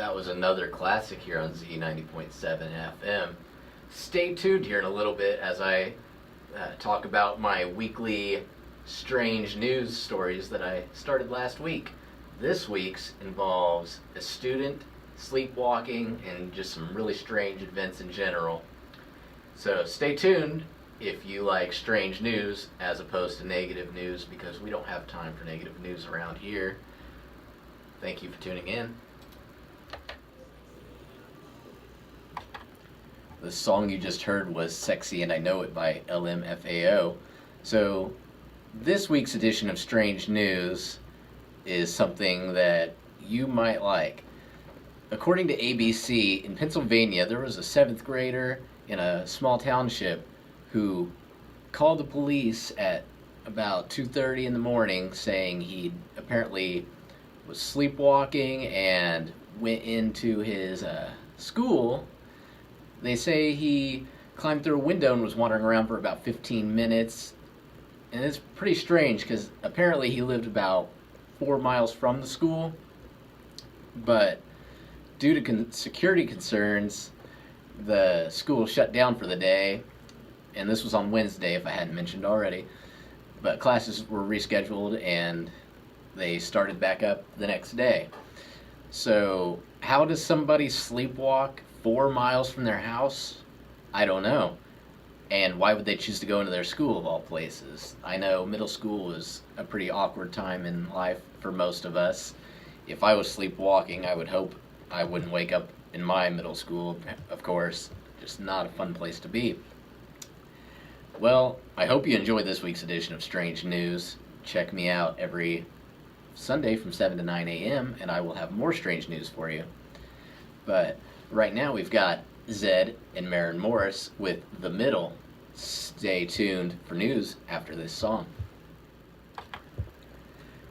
That was another classic here on Z90.7 FM. Stay tuned here in a little bit as I talk about my weekly strange news stories that I started last week. This week's involves a student sleepwalking and just some really strange events in general. So stay tuned if you like strange news as opposed to negative news, because we don't have time for negative news around here. Thank you for tuning in. The song you just heard was Sexy and I Know It by LMFAO. So this week's edition of Strange News is something that you might like. According to ABC, in Pennsylvania, there was a 7th grader in a small township who called the police at about 2:30 in the morning saying he apparently was sleepwalking and went into his school. They say he climbed through a window and was wandering around for about 15 minutes. And it's pretty strange because apparently he lived about 4 miles from the school. But due to security concerns, the school shut down for the day. And this was on Wednesday, if I hadn't mentioned already. But classes were rescheduled and they started back up the next day. So how does somebody sleepwalk 4 miles from their house? I don't know. And why would they choose to go into their school of all places? I know middle school is a pretty awkward time in life for most of us. If I was sleepwalking, I would hope I wouldn't wake up in my middle school, of course. Just not a fun place to be. Well, I hope you enjoyed this week's edition of Strange News. Check me out every Sunday from 7 to 9 a.m. and I will have more strange news for you. But right now we've got Zed and Maren Morris with The Middle. Stay tuned for news after this song.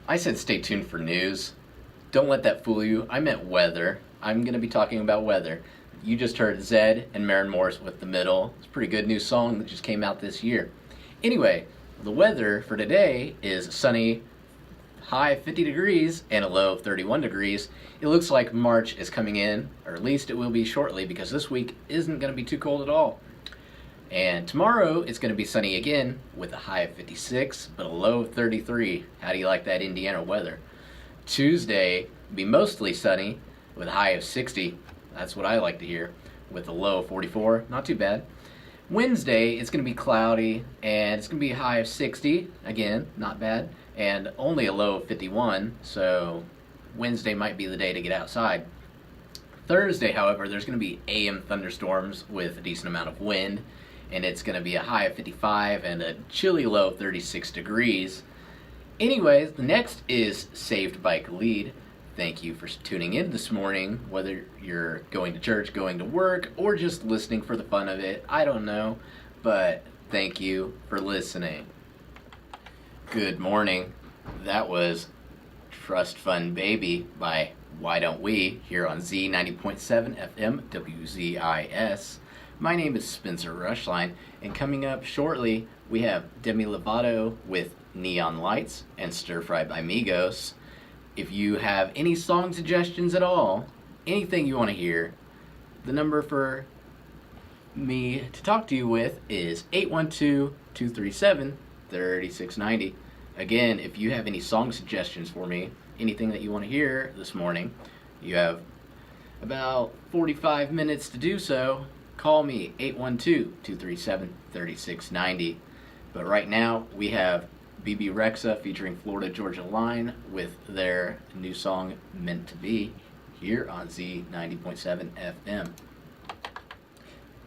I said stay tuned for news. Don't let that fool you. I meant weather. I'm going to be talking about weather. You just heard Zed and Maren Morris with The Middle. It's a pretty good new song that just came out this year. Anyway, the weather for today is sunny, high of 50 degrees and a low of 31 degrees. It looks like March is coming in, or at least it will be shortly, because this week isn't going to be too cold at all. And tomorrow it's going to be sunny again with a high of 56 but a low of 33. How do you like that Indiana weather? Tuesday will be mostly sunny with a high of 60. That's what I like to hear, with a low of 44. Not too bad. Wednesday it's going to be cloudy and it's going to be a high of 60. Again, not bad. And only a low of 51, so Wednesday might be the day to get outside. Thursday, however, there's going to be AM thunderstorms with a decent amount of wind, and it's going to be a high of 55 and a chilly low of 36 degrees. Anyways, the next is Saved by Khalid. Thank you for tuning in this morning, whether you're going to church, going to work, or just listening for the fun of it. I don't know, but thank you for listening. Good morning. That was Trust Fund Baby by Why Don't We here on Z90.7 FM WZIS. My name is Spencer Rushline, and coming up shortly we have Demi Lovato with Neon Lights and Stir Fry by Migos. If you have any song suggestions at all, anything you want to hear, the number for me to talk to you with is 812-237-3690. Again, if you have any song suggestions for me, anything that you want to hear this morning, you have about 45 minutes to do so. Call me, 812-237-3690. But right now, we have BB Rexa featuring Florida Georgia Line with their new song, Meant to Be, here on Z90.7 FM.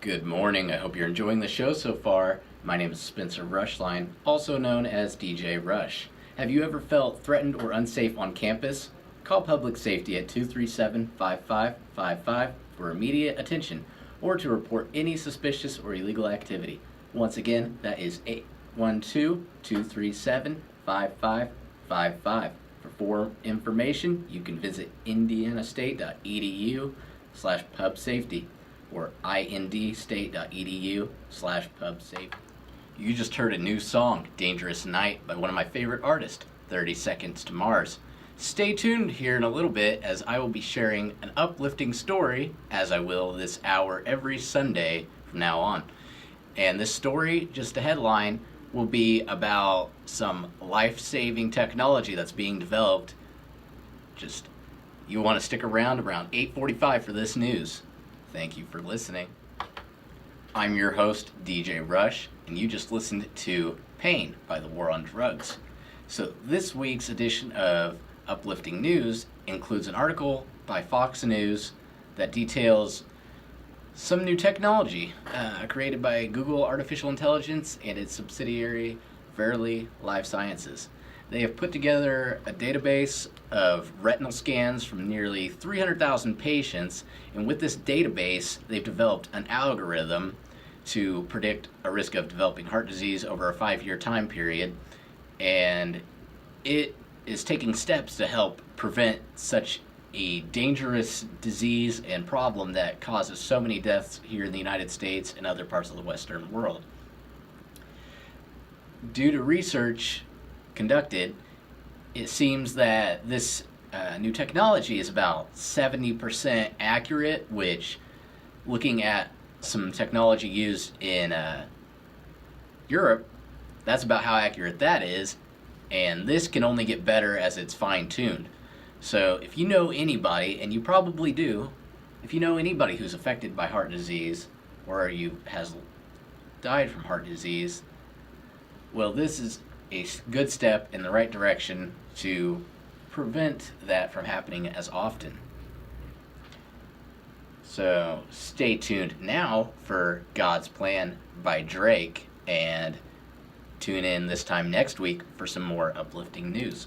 Good morning. I hope you're enjoying the show so far. My name is Spencer Rushline, also known as DJ Rush. Have you ever felt threatened or unsafe on campus? Call Public Safety at 237-5555 for immediate attention or to report any suspicious or illegal activity. Once again, that is 812-237-5555. For more information, you can visit indianastate.edu/pubsafety or indstate.edu/pubsafety. You just heard a new song, Dangerous Night, by one of my favorite artists, 30 Seconds to Mars. Stay tuned here in a little bit as I will be sharing an uplifting story, as I will this hour every Sunday from now on. And this story, just a headline, will be about some life-saving technology that's being developed. Just, you want to stick around 8:45 for this news. Thank you for listening. I'm your host, DJ Rush, and you just listened to Pain by the War on Drugs. So this week's edition of Uplifting News includes an article by Fox News that details some new technology created by Google Artificial Intelligence and its subsidiary Verily Life Sciences. They have put together a database of retinal scans from nearly 300,000 patients, and with this database, they've developed an algorithm to predict a risk of developing heart disease over a 5-year time period, and it is taking steps to help prevent such a dangerous disease and problem that causes so many deaths here in the United States and other parts of the Western world. Due to research conducted, it seems that this new technology is about 70% accurate, which, looking at some technology used in Europe, that's about how accurate that is, and this can only get better as it's fine-tuned. So if you know anybody, and you probably do, if you know anybody who's affected by heart disease or has died from heart disease, well, this is a good step in the right direction to prevent that from happening as often. So stay tuned now for God's Plan by Drake, and tune in this time next week for some more uplifting news.